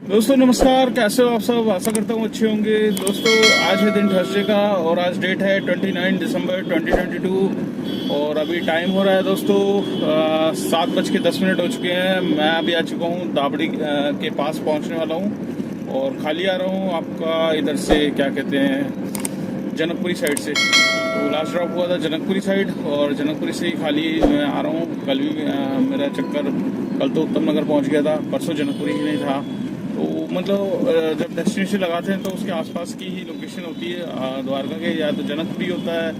दोस्तों नमस्कार, कैसे हो आप सब। आशा करता हूँ अच्छे होंगे। दोस्तों आज है दिन थर्सडे का और आज डेट है 29 दिसंबर 2022 और अभी टाइम हो रहा है दोस्तों 7:10 हो चुके हैं। मैं अभी आ चुका हूँ दाबड़ी के पास पहुँचने वाला हूँ और खाली आ रहा हूँ आपका इधर से क्या कहते हैं जनकपुरी साइड से। तो लास्ट ड्रॉप हुआ था जनकपुरी साइड और जनकपुरी से ही खाली मैं आ रहा हूँ। कल भी मेरा चक्कर, कल तो उत्तम नगर पहुँच गया था, परसों जनकपुरी ही नहीं था। तो मतलब जब डेस्टिनेशन लगाते हैं तो उसके आसपास की ही लोकेशन होती है द्वारका के, या तो जनकपुरी होता है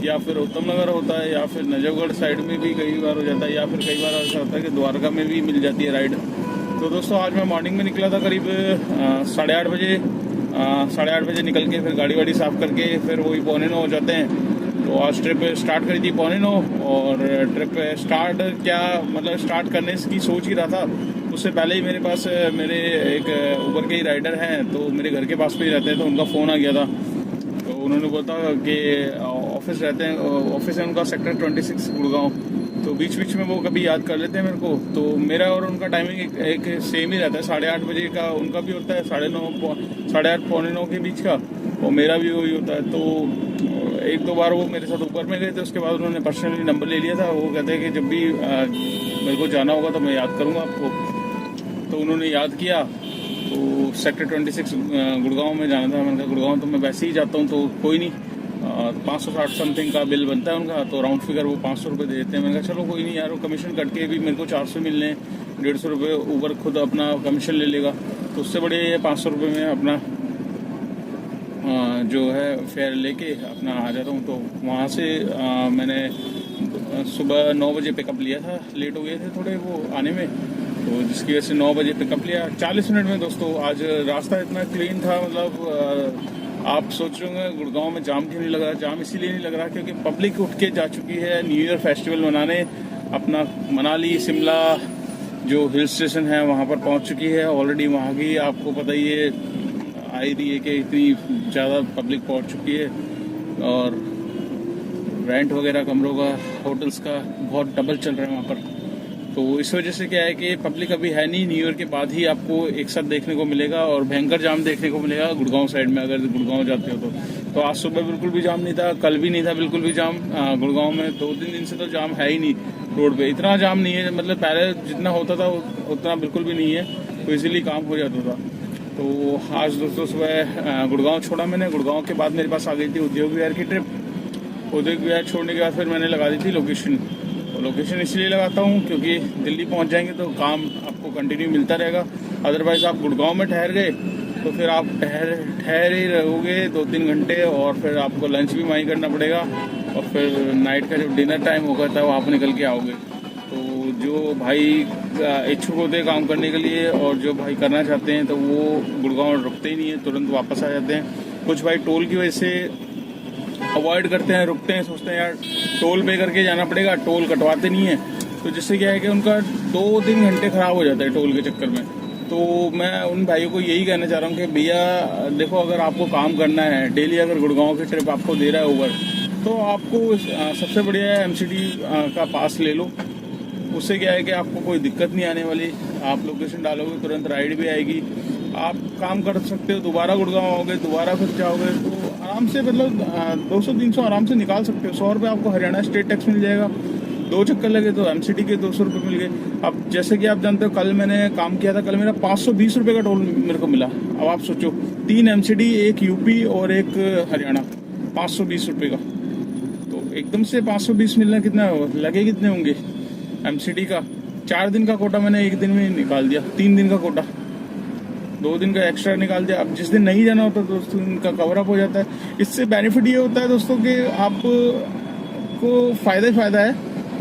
या फिर उत्तम नगर होता है या फिर नजफगढ़ साइड में भी कई बार हो जाता है या फिर कई बार ऐसा होता है कि द्वारका में भी मिल जाती है राइड। तो दोस्तों आज मैं मॉर्निंग में निकला था करीब 8:30 बजे। 8:30 बजे निकल के फिर गाड़ी वाड़ी साफ करके फिर वही 8:45 हो जाते हैं। तो आज ट्रिप स्टार्ट करी थी 8:45 और ट्रिप स्टार्ट क्या मतलब स्टार्ट करने की सोच ही रहा था। उससे पहले ही मेरे पास मेरे एक उबर के ही राइडर हैं तो मेरे घर के पास पे ही रहते हैं, तो उनका फ़ोन आ गया था। तो उन्होंने बोला कि ऑफिस रहते हैं, ऑफिस है उनका सेक्टर 26 गुड़गांव। तो बीच बीच में वो कभी याद कर लेते हैं मेरे को। तो मेरा और उनका टाइमिंग एक सेम ही रहता है, 8:30 बजे का उनका भी होता है, 9:30 8:30 9:45 के बीच का, और मेरा भी वही होता है। तो एक दो बार वो मेरे साथ ऊपर में गए थे, उसके बाद उन्होंने पर्सनली नंबर ले लिया था। वो कहते हैं कि जब भी मेरे को जाना होगा तो मैं याद करूँगा आपको। तो उन्होंने याद किया। तो सेक्टर 26 गुड़गांव में जाना था। मैंने कहा गुड़गांव तो मैं वैसे ही जाता हूँ तो कोई नहीं, 560 समथिंग का बिल बनता है उनका, तो राउंड फिगर वो 500 रुपये दे देते हैं। मैंने कहा चलो कोई नहीं यार, वो कमीशन कट के भी मेरे को 400 मिलने, 150 रुपये ऊबर खुद अपना कमीशन ले लेगा। तो उससे बड़े 500 रुपये में अपना जो है फेयर लेके अपना आ जाता हूँ। तो वहाँ से मैंने सुबह 9 बजे पिकअप लिया था, लेट हो गए थे थोड़े वो आने में, तो जिसकी वजह से 9 बजे पिकअप लिया 40 मिनट में। दोस्तों आज रास्ता इतना क्लीन था, मतलब आप सोच रहे होंगे गुड़गांव में जाम क्यों नहीं लग रहा। जाम इसीलिए नहीं लग रहा क्योंकि पब्लिक उठ के जा चुकी है न्यू ईयर फेस्टिवल मनाने। अपना मनाली शिमला जो हिल स्टेशन है वहाँ पर पहुँच चुकी है ऑलरेडी। वहाँ की आपको पता ही है आई रही है कि इतनी ज़्यादा पब्लिक पहुँच चुकी है और रेंट वगैरह कमरों का, होटल्स का बहुत डबल चल रहा है वहाँ पर। तो इस वजह से क्या है कि पब्लिक अभी है नहीं, न्यू ईयर के बाद ही आपको एक साथ देखने को मिलेगा और भयंकर जाम देखने को मिलेगा गुड़गांव साइड में अगर गुड़गांव जाते हो तो आज सुबह बिल्कुल भी जाम नहीं था, कल भी नहीं था बिल्कुल भी जाम गुड़गांव में। 2-3 दिन से तो जाम है ही नहीं रोड पे, इतना जाम नहीं है, मतलब पहले जितना होता था उतना बिल्कुल भी नहीं है, तो इजीली काम हो जाता था। तो आज दोस्तों सुबह गुड़गांव छोड़ा मैंने। गुड़गांव के बाद मेरे पास आ गई थी उद्योग विहार की ट्रिप। उद्योग विहार छोड़ने के बाद फिर मैंने लगा दी थी लोकेशन। लोकेशन इसलिए लगाता हूँ क्योंकि दिल्ली पहुँच जाएंगे तो काम आपको कंटिन्यू मिलता रहेगा। अदरवाइज़ आप गुड़गांव में ठहर गए तो फिर आप ठहर ही रहोगे 2-3 घंटे और फिर आपको लंच भी वहीं करना पड़ेगा और फिर नाइट का जब डिनर टाइम होगा तब आप निकल के आओगे। तो जो भाई इच्छुक होते हैं काम करने के लिए और जो भाई करना चाहते हैं तो वो गुड़गांव रुकते ही नहीं है, तुरंत वापस आ जाते हैं। कुछ भाई टोल की वजह से अवॉइड करते हैं, रुकते हैं, सोचते हैं यार टोल पे करके जाना पड़ेगा, टोल कटवाते नहीं है, तो जिससे क्या है कि उनका 2-3 घंटे खराब हो जाता है टोल के चक्कर में। तो मैं उन भाइयों को यही कहना चाह रहा हूँ कि भैया देखो, अगर आपको काम करना है डेली, अगर गुड़गांव की ट्रिप आपको दे रहा है ऊबर, तो आपको सबसे बढ़िया एमसीडी का पास ले लो। उससे क्या है कि आपको कोई दिक्कत नहीं आने वाली, आप लोकेशन डालोगे तुरंत राइड भी आएगी, आप काम कर सकते हो, दोबारा गुड़गांव आओगे, दोबारा फिर जाओगे, तो आराम से मतलब 200-300 आराम से निकाल सकते हो। 100 रुपये आपको हरियाणा स्टेट टैक्स मिल जाएगा, 2 चक्कर लगे तो एमसीडी के 200 रुपये मिल गए। अब जैसे कि आप जानते हो कल मैंने काम किया था, कल मेरा 520 रुपये का टोल मेरे को मिला। अब आप सोचो 3 एमसीडी, 1 यूपी और 1 हरियाणा, 520 रुपये का, तो एकदम से 520 मिलना कितना लगे, कितने होंगे एमसीडी का। 4 दिन का कोटा मैंने एक दिन में निकाल दिया, 3 दिन का कोटा 2 दिन का एक्स्ट्रा निकाल दिया। अब जिस दिन नहीं जाना होता तो उस दिन का कवर अप हो जाता है। इससे बेनिफिट ये होता है दोस्तों कि आपको फ़ायदा ही फ़ायदा है,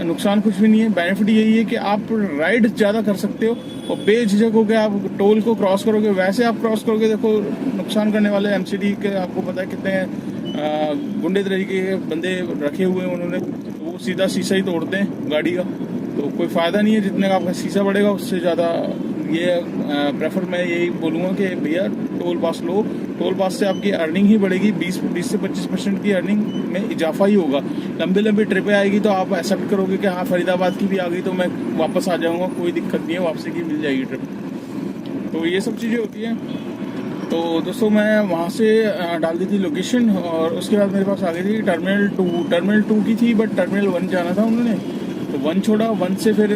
नुकसान कुछ भी नहीं है। बेनिफिट यही है कि आप राइड ज़्यादा कर सकते हो और बेझिझक होकर आप टोल को क्रॉस करोगे। वैसे आप क्रॉस करोगे, देखो नुकसान करने वाले एमसीडी के आपको पता है कितने गुंडे तरीके के बंदे रखे हुए हैं उन्होंने, तो वो सीधा शीशा ही तोड़ते हैं गाड़ी का, तो कोई फ़ायदा नहीं है। जितने का आपका शीशा बढ़ेगा उससे ज़्यादा ये प्रेफर मैं यही बोलूँगा कि भैया टोल पास लो। टोल पास से आपकी अर्निंग ही बढ़ेगी, 20 से 25% की अर्निंग में इजाफा ही होगा। लंबी ट्रिपें आएगी तो आप एक्सेप्ट करोगे कि हाँ फरीदाबाद की भी आ गई तो मैं वापस आ जाऊँगा, कोई दिक्कत नहीं है, वापसी की मिल जाएगी ट्रिप। तो तो ये सब चीज़ें होती हैं। तो दोस्तों मैं वहाँ से डाल दी थी लोकेशन, और उसके बाद मेरे पास आ गई थी टर्मिनल 2 की थी, बट टर्मिनल 1 जाना था उन्होंने, तो 1 छोड़ा। 1 से फिर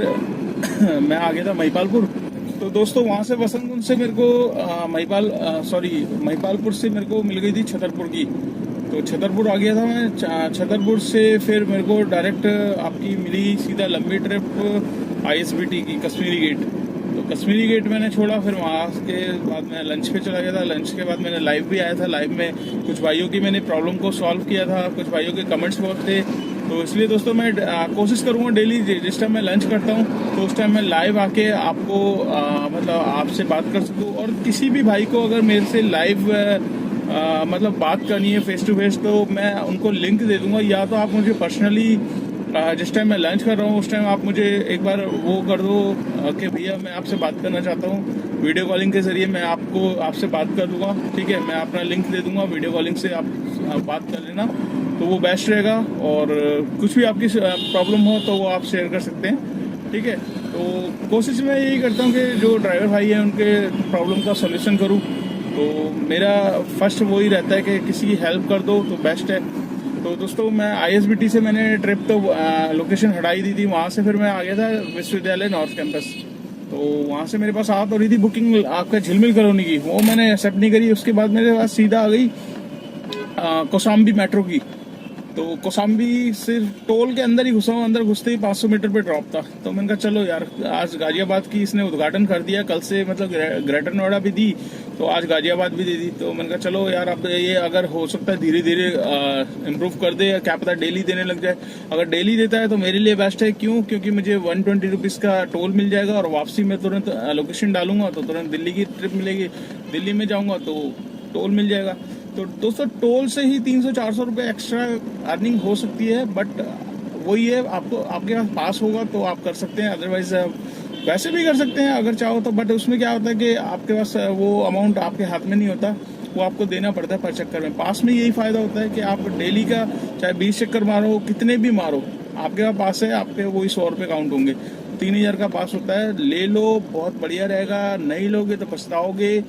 मैं आ गया था महिपालपुर। तो दोस्तों वहाँ से वसंतकुंज से मेरे को महिपालपुर से मेरे को मिल गई थी छतरपुर की। तो छतरपुर आ गया था मैं। छतरपुर से फिर मेरे को डायरेक्ट आपकी मिली सीधा लंबी ट्रिप ISBT की कश्मीरी गेट। तो कश्मीरी गेट मैंने छोड़ा, फिर वहाँ के बाद मैं लंच पे चला गया था। लंच के बाद मैंने लाइव भी आया था। लाइव में कुछ भाइयों की मैंने प्रॉब्लम को सॉल्व किया था, कुछ भाइयों के कमेंट्स बहुत थे। तो इसलिए दोस्तों मैं कोशिश करूँगा डेली जिस टाइम मैं लंच करता हूँ तो उस टाइम मैं लाइव आके आपको मतलब आपसे बात कर सकूँ। और किसी भी भाई को अगर मेरे से लाइव मतलब बात करनी है फेस टू फेस, तो मैं उनको लिंक दे दूंगा, या तो आप मुझे पर्सनली जिस टाइम मैं लंच कर रहा हूँ उस टाइम आप मुझे एक बार वो कर दो कि भैया मैं आपसे बात करना चाहता हूँ। वीडियो कॉलिंग के जरिए मैं आपसे बात कर दूंगा, ठीक है। मैं अपना लिंक दे दूंगा, वीडियो कॉलिंग से आप बात कर लेना, तो वो बेस्ट रहेगा। और कुछ भी आपकी प्रॉब्लम हो तो वो आप शेयर कर सकते हैं, ठीक है। तो कोशिश मैं यही करता हूँ कि जो ड्राइवर भाई हैं उनके प्रॉब्लम का सोल्यूशन करूँ। तो मेरा फर्स्ट वही रहता है कि किसी की हेल्प कर दो तो बेस्ट है। तो दोस्तों मैं ISBT से मैंने ट्रिप तो लोकेशन हटाई दी थी। वहाँ से फिर मैं आ गया था विश्वविद्यालय नॉर्थ कैंपस। तो वहाँ से मेरे पास आ तो रही थी बुकिंग आपका झिलमिल कॉलोनी की, वो मैंने एक्सेप्ट नहीं करी। उसके बाद मेरे पास सीधा आ गई कौशाम्बी मेट्रो की। तो कौशाम्बी सिर्फ टोल के अंदर ही घुसा हूँ, अंदर घुसते ही 500 मीटर पे ड्रॉप था। तो मैंने कहा चलो यार, आज गाजियाबाद की इसने उद्घाटन कर दिया, कल से मतलब ग्रेटर नोएडा भी दी, तो आज गाजियाबाद भी दे दी। तो मैंने कहा चलो यार, अब ये अगर हो सकता है धीरे धीरे इम्प्रूव कर दे, क्या पता डेली देने लग जाए। अगर डेली देता है तो मेरे लिए बेस्ट है। क्यों? क्योंकि मुझे 120 रुपीज़ का टोल मिल जाएगा, और वापसी में तुरंत लोकेशन डालूंगा तो तुरंत दिल्ली की ट्रिप मिलेगी। दिल्ली में जाऊँगा तो टोल मिल जाएगा। तो दोस्तों टोल से ही 300-400 रुपये एक्स्ट्रा अर्निंग हो सकती है, बट वही है, आपको आपके पास होगा तो आप कर सकते हैं, अदरवाइज वैसे भी कर सकते हैं अगर चाहो तो। बट उसमें क्या होता है कि आपके पास वो अमाउंट आपके हाथ में नहीं होता, वो आपको देना पड़ता है पर चक्कर में। पास में यही फायदा होता है कि आप डेली का चाहे 20 चक्कर मारो, कितने भी मारो, आपके पास है, आपके वही 100 रुपये काउंट होंगे। 3000 का पास होता है, ले लो, बहुत बढ़िया रहेगा। नहीं लोगे तो पछताओगे,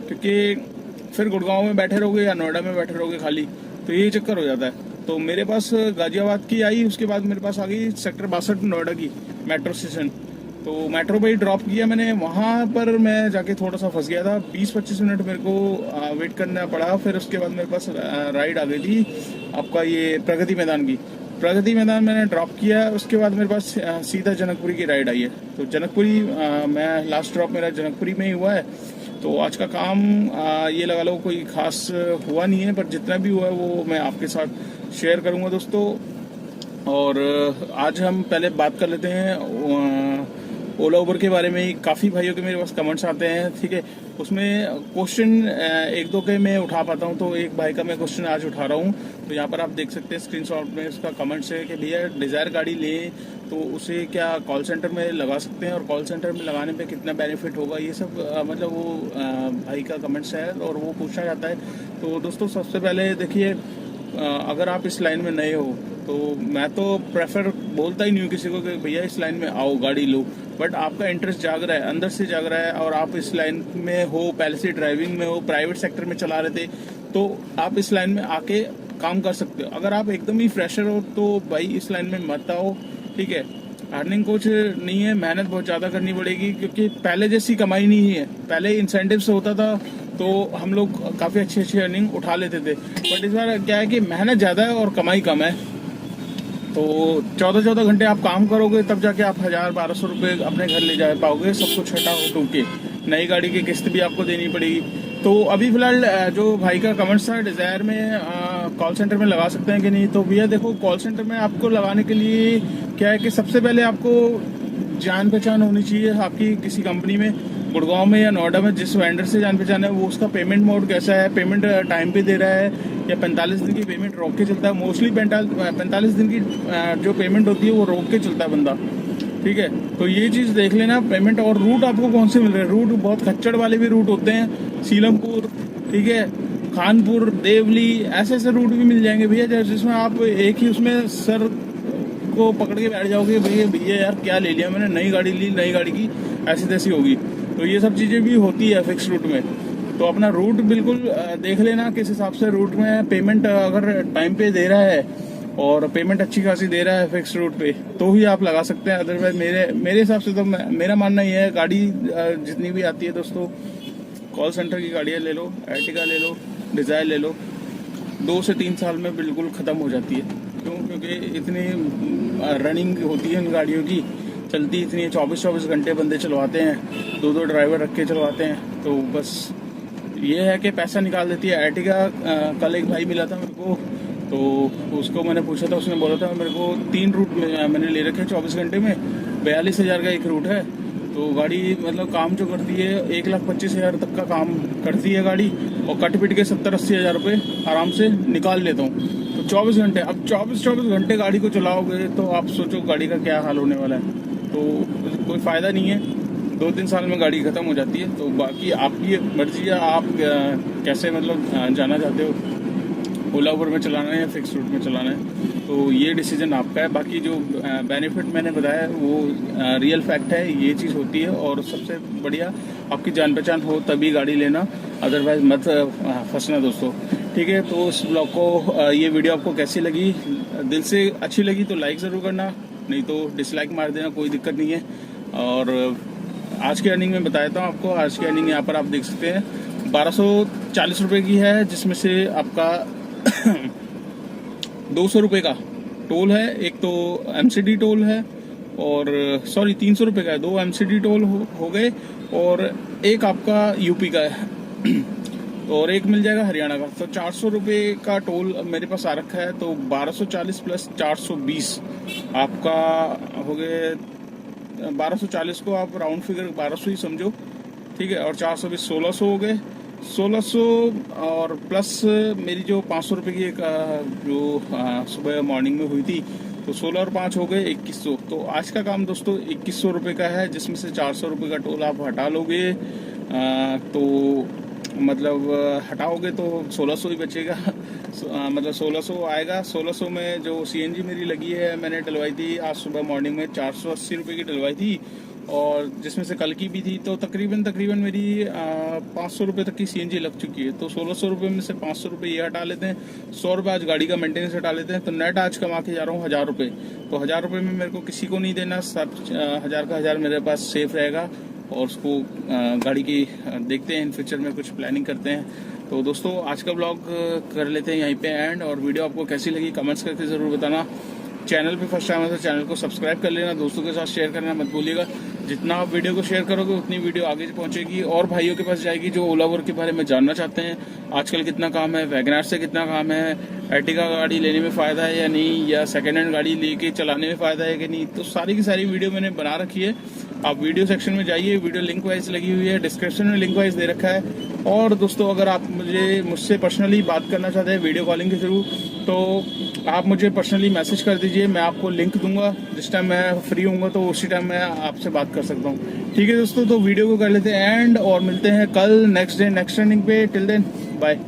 क्योंकि फिर गुड़गांव में बैठे रहोगे या नोएडा में बैठे रहोगे खाली, तो यही चक्कर हो जाता है। तो मेरे पास गाजियाबाद की आई, उसके बाद मेरे पास आ गई सेक्टर 62 नोएडा की मेट्रो स्टेशन। तो मेट्रो पे ही ड्रॉप किया मैंने। वहाँ पर मैं जाके थोड़ा सा फंस गया था, 20-25 मिनट मेरे को वेट करना पड़ा। फिर उसके बाद मेरे पास राइड आ गई थी आपका ये प्रगति मैदान की। प्रगति मैदान मैंने ड्रॉप किया, उसके बाद मेरे पास सीधा जनकपुरी की राइड आई है। तो जनकपुरी मैं लास्ट ड्रॉप मेरा जनकपुरी में ही हुआ है। तो आज का काम ये लगा लो कोई खास हुआ नहीं है, पर जितना भी हुआ है वो मैं आपके साथ शेयर करूंगा दोस्तों। और आज हम पहले बात कर लेते हैं ओला उबर के बारे में ही। काफ़ी भाइयों के मेरे पास कमेंट्स आते हैं, ठीक है। उसमें क्वेश्चन एक दो के मैं उठा पाता हूँ, तो एक भाई का मैं क्वेश्चन आज उठा रहा हूँ। तो यहाँ पर आप देख सकते हैं स्क्रीनशॉट में उसका कमेंट्स है कि भैया डिज़ायर गाड़ी लें तो उसे क्या कॉल सेंटर में लगा सकते हैं, और कॉल सेंटर में लगाने पे कितना बेनिफिट होगा, ये सब मतलब वो भाई का कमेंट्स है और वो पूछना चाहता है। तो दोस्तों सबसे पहले देखिए, अगर आप इस लाइन में नए हो तो मैं तो प्रेफर बोलता ही नहीं हूँ किसी को कि भैया इस लाइन में आओ गाड़ी लो। बट आपका इंटरेस्ट जाग रहा है, अंदर से जाग रहा है, और आप इस लाइन में हो, पहले से ड्राइविंग में हो, प्राइवेट सेक्टर में चला रहे थे, तो आप इस लाइन में आके काम कर सकते हो। अगर आप एकदम ही फ्रेशर हो तो भाई इस लाइन में मत आओ, ठीक है। अर्निंग कुछ नहीं है, मेहनत बहुत ज़्यादा करनी पड़ेगी, क्योंकि पहले जैसी कमाई नहीं है। पहले इंसेंटिव्स होता था तो हम लोग काफ़ी अच्छी अर्निंग उठा लेते थे, बट इस बार क्या है कि मेहनत ज़्यादा है और कमाई कम है। तो 14-14 घंटे आप काम करोगे तब जाके आप 1000-1200 रुपये अपने घर ले जा पाओगे, सब कुछ हटा हो के। नई गाड़ी की किस्त भी आपको देनी पड़ेगी। तो अभी फिलहाल जो भाई का कमेंट्स था डिज़ायर में कॉल सेंटर में लगा सकते हैं कि नहीं, तो भैया देखो कॉल सेंटर में आपको लगाने के लिए क्या है कि सबसे पहले आपको जान पहचान होनी चाहिए आपकी किसी कंपनी में, गुड़गांव में या नोएडा में जिस वेंडर से जान पहचान है, वो उसका पेमेंट मोड कैसा है, पेमेंट टाइम पे दे रहा है या 45 दिन की पेमेंट रोक के चलता है। मोस्टली 45 दिन की जो पेमेंट होती है वो रोक के चलता है बंदा, ठीक है। तो ये चीज़ देख लेना पेमेंट। और रूट आपको कौन से मिल रहे हैं, रूट बहुत खच्चड़ वाले भी रूट होते हैं, सीलमपुर, ठीक है, खानपुर, देवली, ऐसे ऐसे रूट भी मिल जाएंगे भैया, जिसमें आप एक ही उसमें सर को पकड़ के बैठ जाओगे, भैया यार क्या ले लिया मैंने, नई गाड़ी ली, नई गाड़ी की ऐसी तैसी होगी। तो ये सब चीज़ें भी होती है फिक्स रूट में। तो अपना रूट बिल्कुल देख लेना किस हिसाब से रूट में पेमेंट अगर टाइम पे दे रहा है और पेमेंट अच्छी खासी दे रहा है फिक्स रूट पे तो ही आप लगा सकते हैं। अदरवाइज मेरे हिसाब से तो मेरा मानना ये है, गाड़ी जितनी भी आती है दोस्तों, कॉल सेंटर की गाड़ियाँ ले लो, अर्टिगा ले लो, डिजायर ले लो, 2 से 3 साल में बिल्कुल ख़त्म हो जाती है। क्यों? क्योंकि इतनी रनिंग होती है इन गाड़ियों की, चलती इतनी 24-24 घंटे बंदे चलवाते हैं, 2-2 ड्राइवर रख के चलवाते हैं। तो बस ये है कि पैसा निकाल देती है। अर्टिगा कल एक भाई मिला था मेरे को, तो उसको मैंने पूछा था, उसने बोला था मेरे को 3 रूट में मैंने ले रखे 24 घंटे में, 42,000 का एक रूट है। तो गाड़ी मतलब काम जो करती है 1,25,000 तक का काम करती है गाड़ी, और कट पिट के 70-80 हज़ार रुपये आराम से निकाल लेता हूँ। तो 24 घंटे, अब 24-24 घंटे गाड़ी को चलाओगे तो आप सोचो गाड़ी का क्या हाल होने वाला है। तो कोई फ़ायदा नहीं है, 2-3 साल में गाड़ी ख़त्म हो जाती है। तो बाकी आपकी मर्जी है, आप कैसे मतलब जाना चाहते हो, ओला उबर में चलाना है या फिक्स रूट में चलाना है, तो ये डिसीजन आपका है। बाकी जो बेनिफिट मैंने बताया वो रियल फैक्ट है, ये चीज़ होती है। और सबसे बढ़िया आपकी जान पहचान हो तभी गाड़ी लेना, अदरवाइज मत फंसना दोस्तों। ठीक है, तो इस ब्लॉग को ये वीडियो आपको कैसी लगी, दिल से अच्छी लगी तो लाइक ज़रूर करना, नहीं तो डिसलाइक मार देना, कोई दिक्कत नहीं है। और आज की अर्निंग में बताया था आपको, आज की अर्निंग यहाँ पर आप देख सकते हैं 1240 रुपये की है, जिसमें से आपका 200 रुपये का टोल है, एक तो एमसीडी टोल है, और सॉरी 300 रुपये का है, 2 एमसीडी टोल हो गए, और एक आपका यूपी का है और एक मिल जाएगा हरियाणा का। तो 400 रुपये का टोल मेरे पास आ रखा है। तो 1240 प्लस 420 आपका हो गए 1240 को आप राउंड फिगर 1200 ही समझो, ठीक है। और 420 1600 हो गए, 1600 और प्लस मेरी जो 500 रुपये की एक जो सुबह मॉर्निंग में हुई थी, तो 16 और 5 हो गए 2100। तो आज का काम दोस्तों 2100 रुपये का है, जिसमें से 400 रुपये का टोल आप हटा लोगे, तो मतलब हटाओगे तो 1600 ही बचेगा। मतलब 1600 आएगा। 1600 में जो सीएनजी मेरी लगी है, मैंने डलवाई थी आज सुबह मॉर्निंग में 480 रुपये की डलवाई थी, और जिसमें से कल की भी थी, तो तकरीबन मेरी 500 रुपये तक की सीएनजी लग चुकी है। तो 1600 रुपये में से 500 रुपये ये हटा लेते हैं, 100 रुपये आज गाड़ी का मेंटेनेंस हटा लेते हैं, तो नेट आज कमा के जा रहा हूँ 1000 रुपये। तो 1000 रुपये में मेरे को किसी को नहीं देना, सब 1000 का 1000 मेरे पास सेफ रहेगा, और उसको गाड़ी की देखते हैं इन फ्यूचर में, कुछ प्लानिंग करते हैं। तो दोस्तों आज का ब्लॉग कर लेते हैं यहीं पे एंड, और वीडियो आपको कैसी लगी कमेंट्स करके ज़रूर बताना। चैनल पे फर्स्ट टाइम है तो चैनल को सब्सक्राइब कर लेना, दोस्तों के साथ शेयर करना मत भूलिएगा। जितना आप वीडियो को शेयर करोगे उतनी वीडियो आगे पहुंचेगी और भाइयों के पास जाएगी जो ओला उबर के बारे में जानना चाहते हैं, आजकल कितना काम है, वैगनआर से कितना काम है, अर्टिगा गाड़ी लेने में फ़ायदा है या नहीं, या सेकेंड हैंड गाड़ी लेके चलाने में फ़ायदा है कि नहीं। तो सारी की सारी वीडियो मैंने बना रखी है, आप वीडियो सेक्शन में जाइए, वीडियो लिंक वाइज लगी हुई है, डिस्क्रिप्शन में लिंक वाइज दे रखा है। और दोस्तों अगर आप मुझसे पर्सनली बात करना चाहते हैं वीडियो कॉलिंग के थ्रू, तो आप मुझे पर्सनली मैसेज कर दीजिए, मैं आपको लिंक दूंगा। जिस टाइम मैं फ्री होऊंगा तो उसी टाइम मैं आपसे बात कर सकता हूँ। ठीक है दोस्तों, तो वीडियो को कर लेते हैं एंड, और मिलते हैं कल नेक्स्ट डे नेक्स्ट रनिंग पे। Till then bye.